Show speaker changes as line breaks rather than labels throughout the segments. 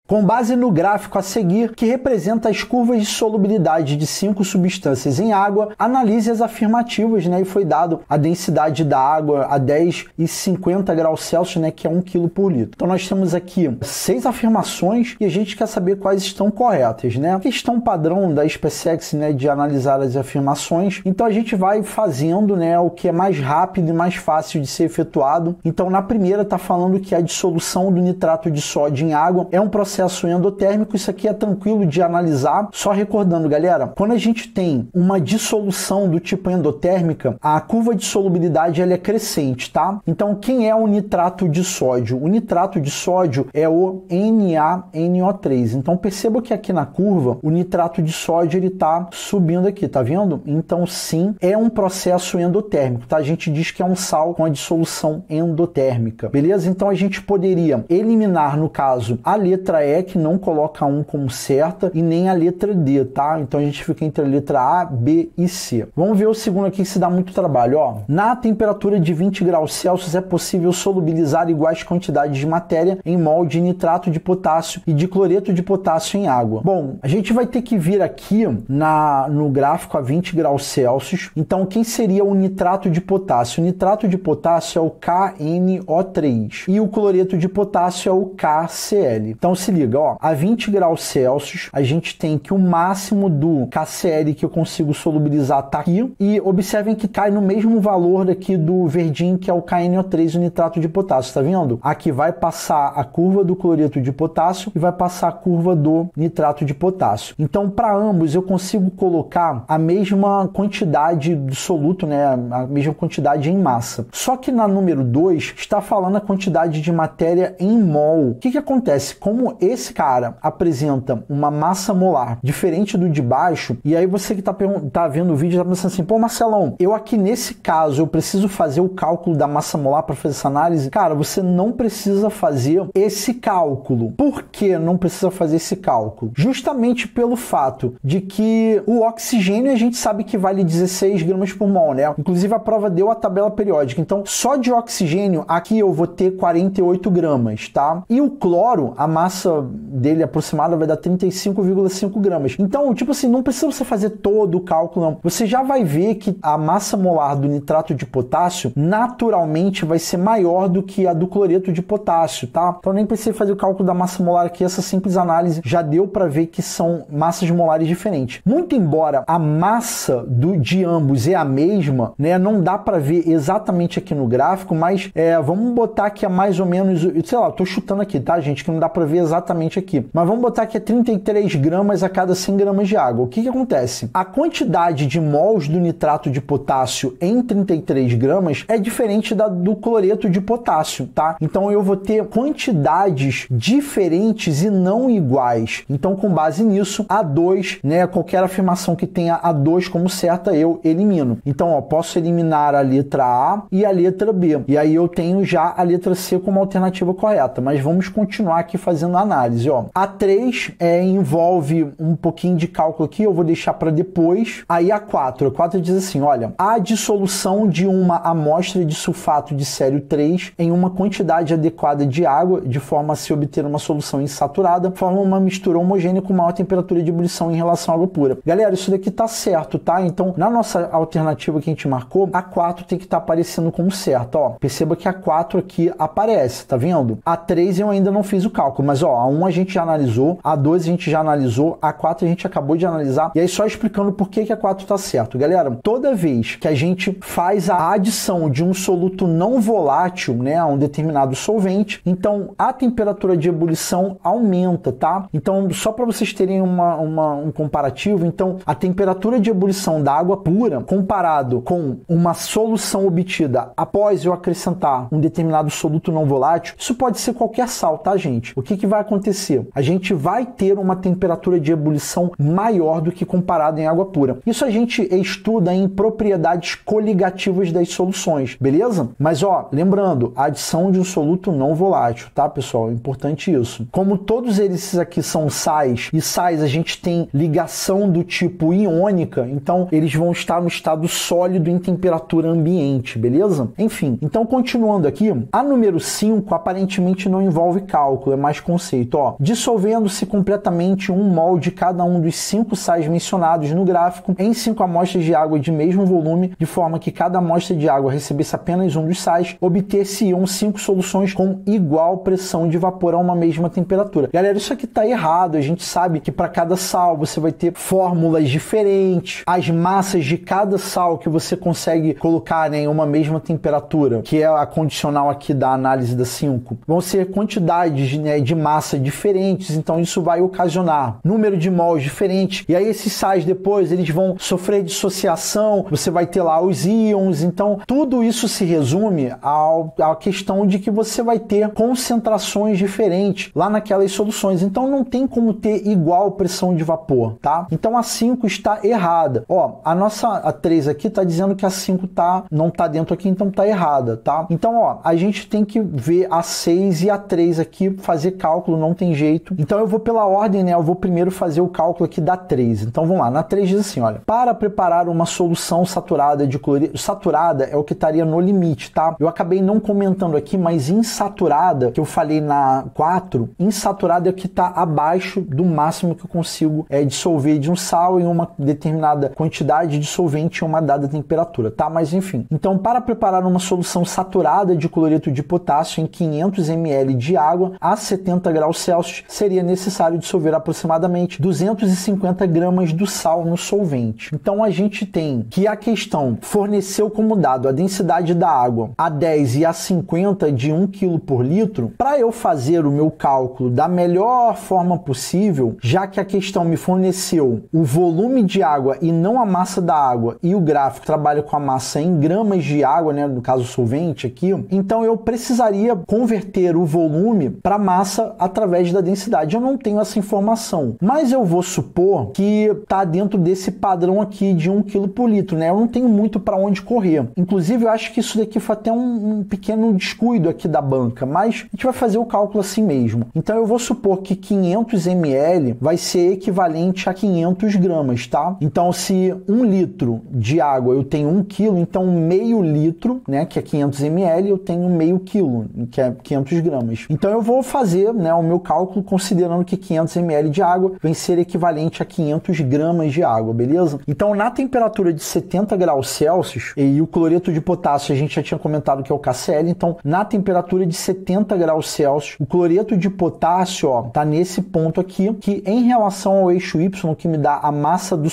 Com base no gráfico a seguir, que representa as curvas de solubilidade de 5 substâncias em água, analise as afirmativas, né? E foi dado a densidade da água a 10,50 graus Celsius, né? Que é 1 kg por litro. Então nós temos aqui 6 afirmações e a gente quer saber quais estão corretas, né? A questão padrão da SpaceX, né? De analisar as afirmações. Então a gente vai fazendo, né? O que é mais rápido e mais fácil de ser efetuado. Então na primeira está falando que a dissolução do nitrato de sódio em água é um processo endotérmico. Isso aqui é tranquilo de analisar. Só recordando, galera, quando a gente tem uma dissolução do tipo endotérmica, a curva de solubilidade ela é crescente, tá? Então, quem é o nitrato de sódio? O nitrato de sódio é o NaNO3. Então, perceba que aqui na curva, o nitrato de sódio ele tá subindo aqui, tá vendo? Então, sim, é um processo endotérmico, tá? A gente diz que é um sal com a dissolução endotérmica, beleza? Então, a gente poderia eliminar, no caso, a letra E, que não coloca 1 como certa, e nem a letra D, tá? Então a gente fica entre a letra A, B e C. Vamos ver o segundo aqui que se dá muito trabalho, ó. Na temperatura de 20 graus Celsius é possível solubilizar iguais quantidades de matéria em mol de nitrato de potássio e de cloreto de potássio em água. Bom, a gente vai ter que vir aqui no gráfico a 20 graus Celsius. Então quem seria o nitrato de potássio? O nitrato de potássio é o KNO3 e o cloreto de potássio é o KCl. Então se liga, ó, a 20 graus Celsius a gente tem que o máximo do KCl que eu consigo solubilizar tá aqui, e observem que cai no mesmo valor daqui do verdinho, que é o KNO3, o nitrato de potássio, tá vendo? Aqui vai passar a curva do cloreto de potássio e vai passar a curva do nitrato de potássio. Então, para ambos eu consigo colocar a mesma quantidade do soluto, né, a mesma quantidade em massa. Só que na número 2 está falando a quantidade de matéria em mol. O que acontece? Como esse cara apresenta uma massa molar diferente do de baixo, e aí você que tá vendo o vídeo tá pensando assim, pô, Marcelão, eu aqui nesse caso eu preciso fazer o cálculo da massa molar para fazer essa análise? Cara, você não precisa fazer esse cálculo. Por que não precisa fazer esse cálculo? Justamente pelo fato de que o oxigênio a gente sabe que vale 16 gramas por mol, né? Inclusive a prova deu a tabela periódica. Então, só de oxigênio aqui eu vou ter 48 gramas, tá? E o cloro, a massa dele aproximada vai dar 35,5 gramas. Então, tipo assim, não precisa você fazer todo o cálculo, não. Você já vai ver que a massa molar do nitrato de potássio naturalmente vai ser maior do que a do cloreto de potássio, tá? Então nem precisa fazer o cálculo da massa molar aqui, essa simples análise já deu para ver que são massas molares diferentes. Muito embora a massa de ambos é a mesma, né? Não dá para ver exatamente aqui no gráfico, mas vamos botar que é mais ou menos, sei lá, eu tô chutando aqui, tá, gente? Que não dá para ver exatamente aqui. Mas vamos botar que é 33 gramas a cada 100 gramas de água. O que acontece? A quantidade de mols do nitrato de potássio em 33 gramas é diferente do cloreto de potássio, tá? Então eu vou ter quantidades diferentes e não iguais. Então, com base nisso, A2, né, qualquer afirmação que tenha A2 como certa, eu elimino. Então, ó, posso eliminar a letra A e a letra B. E aí eu tenho já a letra C como alternativa correta. Mas vamos continuar aqui fazendo a análise, ó. A3 envolve um pouquinho de cálculo aqui, eu vou deixar para depois. Aí a 4 diz assim, olha, a dissolução de uma amostra de sulfato de sério 3 em uma quantidade adequada de água, de forma a se obter uma solução insaturada, forma uma mistura homogênea com maior temperatura de ebulição em relação à água pura. Galera, isso daqui tá certo, tá? Então, na nossa alternativa que a gente marcou, a 4 tem que estar aparecendo como certa, ó. Perceba que a 4 aqui aparece, tá vendo? A 3 eu ainda não fiz o cálculo, mas ó, a 1 a gente já analisou, a 2 a gente já analisou, a 4 a gente acabou de analisar, e aí só explicando por que a 4 tá certo. Galera, toda vez que a gente faz a adição de um soluto não volátil, né, a um determinado solvente, então a temperatura de ebulição aumenta, tá? Então, só para vocês terem um comparativo, então a temperatura de ebulição da água pura comparado com uma solução obtida após eu acrescentar um determinado soluto não volátil, isso pode ser qualquer sal, tá, gente? O que vai acontecer? A gente vai ter uma temperatura de ebulição maior do que comparado em água pura. Isso a gente estuda em propriedades coligativas das soluções, beleza? Mas ó, lembrando, a adição de um soluto não volátil, tá, pessoal? É importante isso. Como todos eles aqui são sais, e sais a gente tem ligação do tipo iônica, então eles vão estar no estado sólido em temperatura ambiente, beleza? Enfim, então continuando aqui, a número 5 aparentemente não envolve cálculo, é mais conceito. conceito, ó, dissolvendo-se completamente 1 mol de cada um dos 5 sais mencionados no gráfico em 5 amostras de água de mesmo volume, de forma que cada amostra de água recebesse apenas um dos sais, obter-se-iam 5 soluções com igual pressão de vapor a uma mesma temperatura. Galera, isso aqui tá errado. A gente sabe que para cada sal você vai ter fórmulas diferentes, as massas de cada sal que você consegue colocar, né, em uma mesma temperatura, que é a condicional aqui da análise da 5, vão ser quantidades, né, de massa diferentes, então isso vai ocasionar número de mols diferentes, e aí esses sais depois eles vão sofrer dissociação, você vai ter lá os íons, então tudo isso se resume à questão de que você vai ter concentrações diferentes lá naquelas soluções, então não tem como ter igual pressão de vapor, tá? Então a 5 está errada. Ó, a 3 aqui tá dizendo que a 5 não tá dentro aqui, então tá errada, tá? Então, ó, a gente tem que ver a 6 e a 3 aqui, fazer cálculo, não tem jeito. Então eu vou pela ordem, né? Eu vou primeiro fazer o cálculo aqui da 3. Então vamos lá. Na 3 diz assim, olha, para preparar uma solução saturada de cloreto, saturada é o que estaria no limite, tá? Eu acabei não comentando aqui, mas insaturada, que eu falei na 4, insaturada é o que tá abaixo do máximo que eu consigo dissolver de um sal em uma determinada quantidade de solvente em uma dada temperatura, tá? Mas enfim. Então, para preparar uma solução saturada de cloreto de potássio em 500 ml de água a 70 graus Celsius, seria necessário dissolver aproximadamente 250 gramas do sal no solvente. Então, a gente tem que a questão forneceu como dado a densidade da água a 10 e a 50 de 1 kg por litro. Para eu fazer o meu cálculo da melhor forma possível, já que a questão me forneceu o volume de água e não a massa da água, e o gráfico trabalha com a massa em gramas de água, né, no caso solvente aqui, então eu precisaria converter o volume para massa através da densidade. Eu não tenho essa informação, mas eu vou supor que está dentro desse padrão aqui de 1 kg por litro, né? Eu não tenho muito para onde correr. Inclusive, eu acho que isso daqui foi até um pequeno descuido aqui da banca, mas a gente vai fazer o cálculo assim mesmo. Então eu vou supor que 500 ml vai ser equivalente a 500 gramas, tá? Então, se 1 litro de água eu tenho 1 kg, então meio litro, né, que é 500 ml, eu tenho meio quilo, que é 500 gramas. Então eu vou fazer, né, o meu cálculo considerando que 500 ml de água vem ser equivalente a 500 gramas de água, beleza? Então na temperatura de 70 graus Celsius, e o cloreto de potássio a gente já tinha comentado que é o KCl, então na temperatura de 70 graus Celsius, o cloreto de potássio, ó, tá nesse ponto aqui, que em relação ao eixo Y, que me dá a massa do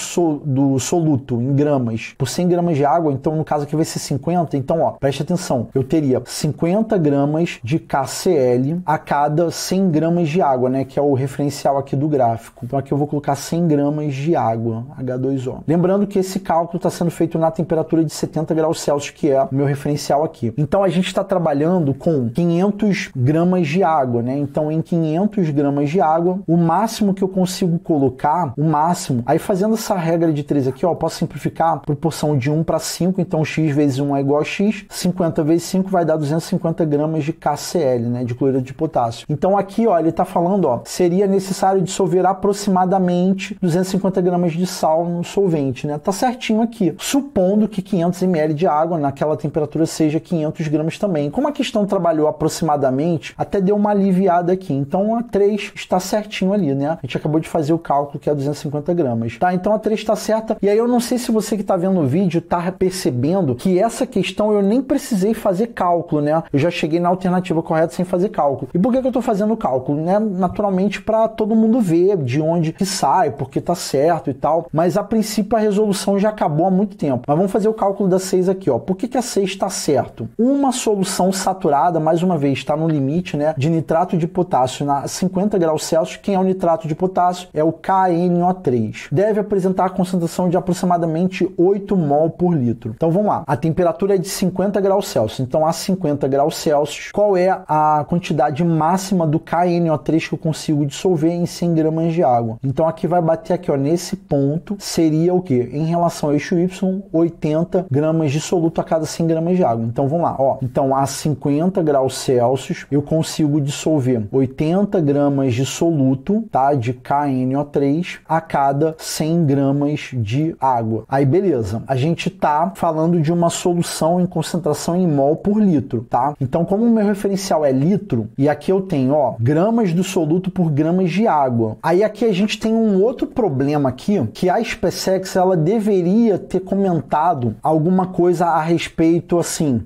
soluto em gramas por 100 gramas de água, então no caso aqui vai ser 50, então ó, preste atenção, eu teria 50 gramas de KCl a cada 100 gramas de água, né, que é o referencial aqui do gráfico. Então aqui eu vou colocar 100 gramas de água, H2O. Lembrando que esse cálculo está sendo feito na temperatura de 70 graus Celsius, que é o meu referencial aqui. Então a gente está trabalhando com 500 gramas de água, né, então em 500 gramas de água, o máximo que eu consigo colocar, o máximo, aí fazendo essa regra de 3 aqui, ó, eu posso simplificar a proporção de 1 para 5, então x vezes 1 é igual a x, 50 vezes 5 vai dar 250 gramas de KCl, né, de cloreto de potássio. Então aqui, ó, ele está falando, ó, seria necessário dissolver aproximadamente 250 gramas de sal no solvente, né, tá certinho aqui, supondo que 500 ml de água naquela temperatura seja 500 gramas também. Como a questão trabalhou aproximadamente, até deu uma aliviada aqui, então a 3 está certinho ali, né, a gente acabou de fazer o cálculo que é 250 gramas, tá, então a 3 está certa, e aí eu não sei se você que está vendo o vídeo está percebendo que essa questão eu nem precisei fazer cálculo, né, eu já cheguei na alternativa correta sem fazer cálculo. E por que eu estou fazendo o cálculo? Né? Naturalmente para todo mundo ver de onde que sai, porque tá certo e tal, mas a princípio a resolução já acabou há muito tempo. Mas vamos fazer o cálculo da 6 aqui, ó. Por que a 6 está certo? Uma solução saturada, mais uma vez, está no limite, né, de nitrato de potássio na 50 graus Celsius. Quem é o nitrato de potássio? É o KNO3. Deve apresentar a concentração de aproximadamente 8 mol por litro. Então vamos lá. A temperatura é de 50 graus Celsius. Então a 50 graus Celsius, qual é a quantidade máxima do KNO3 que eu consigo dissolver em 100 gramas de água? Então aqui vai bater aqui, ó, nesse ponto, seria o que? Em relação ao eixo Y, 80 gramas de soluto a cada 100 gramas de água. Então vamos lá, ó. Então a 50 graus Celsius eu consigo dissolver 80 gramas de soluto, tá? De KNO3 a cada 100 gramas de água. Aí beleza, a gente tá falando de uma solução em concentração em mol por litro, tá? Então como o meu referencial é litro, e aqui eu tenho, ó, gramas do soluto por gramas de água. Aí aqui a gente tem um outro problema aqui, que a SpaceX ela deveria ter comentado alguma coisa a respeito assim,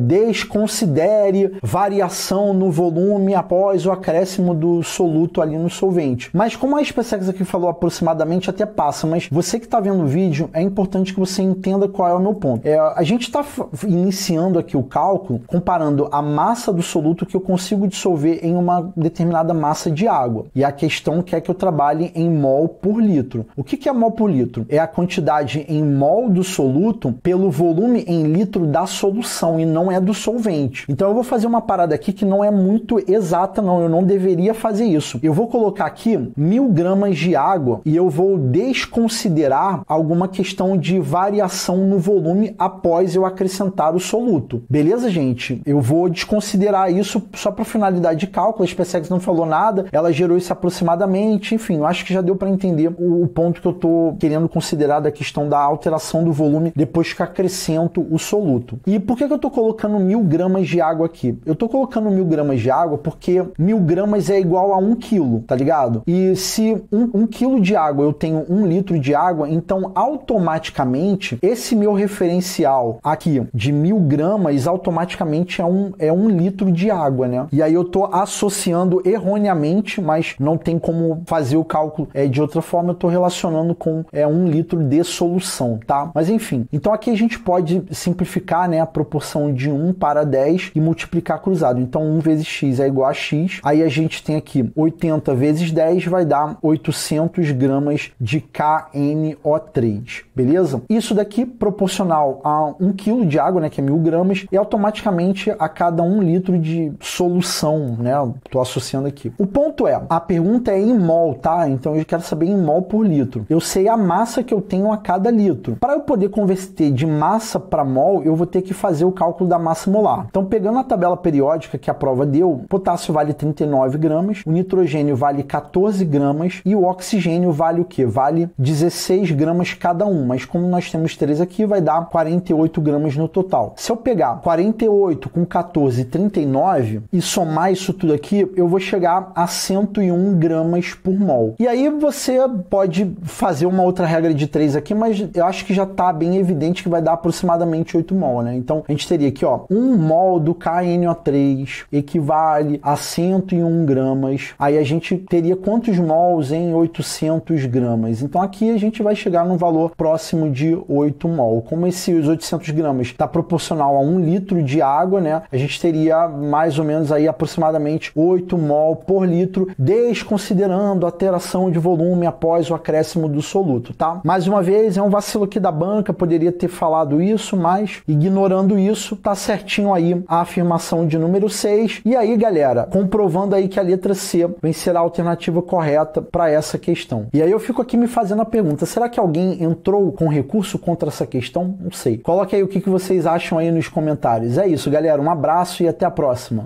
desconsidere variação no volume após o acréscimo do soluto ali no solvente. Mas como a SpaceX aqui falou aproximadamente, até passa, mas você que está vendo o vídeo, é importante que você entenda qual é o meu ponto. A gente está iniciando aqui o cálculo comparando a massa do soluto que eu consigo dissolver em uma determinada massa de água. E a questão quer que eu trabalhe em mol por litro. O que é mol por litro? É a quantidade em mol do soluto pelo volume em litro da solução e não é do solvente. Então eu vou fazer uma parada aqui que não é muito exata não, eu não deveria fazer isso. Eu vou colocar aqui 1000 gramas de água e eu vou desconsiderar alguma questão de variação no volume após eu acrescentar o soluto. Beleza, gente? Eu vou desconsiderar isso só para finalidade de cálculo. A SpaceX não falou nada, ela gerou isso aproximadamente, enfim, eu acho que já deu para entender o ponto que eu tô querendo considerar da questão da alteração do volume depois que acrescento o soluto. E por que eu tô colocando 1000 gramas de água aqui? Eu tô colocando 1000 gramas de água porque 1000 gramas é igual a 1 quilo, tá ligado? E se 1 quilo de água eu tenho 1 litro de água, então automaticamente esse meu referencial aqui de 1000 gramas automaticamente é um litro de água, né? E aí eu tô associando erroneamente, mas não tem como fazer o cálculo de outra forma, eu tô relacionando com 1 litro de solução, tá? Mas enfim, então aqui a gente pode simplificar, né, a proporção de 1 para 10 e multiplicar cruzado. Então 1 vezes x é igual a x, aí a gente tem aqui 80 vezes 10 vai dar 800 gramas de KNO3, beleza? Isso daqui proporcional a 1 quilo de água, né, que é 1000 gramas, e automaticamente a cada 1 litro de solução, né? Tô associando aqui. O ponto a pergunta é em mol, tá? Então eu quero saber em mol por litro. Eu sei a massa que eu tenho a cada litro. Para eu poder converter de massa para mol, eu vou ter que fazer o cálculo da massa molar. Então, pegando a tabela periódica que a prova deu, potássio vale 39 gramas, o nitrogênio vale 14 gramas e o oxigênio vale o quê? Vale 16 gramas cada um, mas como nós temos 3 aqui, vai dar 48 gramas no total. Se eu pegar 48 com 14, 39 e somar isso tudo aqui, eu vou chegar a 101 gramas por mol. E aí você pode fazer uma outra regra de 3 aqui, mas eu acho que já está bem evidente que vai dar aproximadamente 8 mol, né? Então a gente teria aqui, ó, 1 mol do KNO3 equivale a 101 gramas. Aí a gente teria quantos mols em 800 gramas? Então aqui a gente vai chegar num valor próximo de 8 mol. Como esses 800 gramas está proporcional a 1 litro de água, né? A gente teria mais ou menos aí aproximadamente 8 mol por litro, desconsiderando a alteração de volume após o acréscimo do soluto, tá? Mais uma vez, é um vacilo aqui da banca, poderia ter falado isso, mas ignorando isso, tá certinho aí a afirmação de número 6. E aí, galera, comprovando aí que a letra C vem ser a alternativa correta para essa questão. E aí eu fico aqui me fazendo a pergunta, será que alguém entrou com recurso contra essa questão? Não sei. Coloque aí o que vocês acham aí nos comentários. É isso, galera. Um abraço e até a próxima.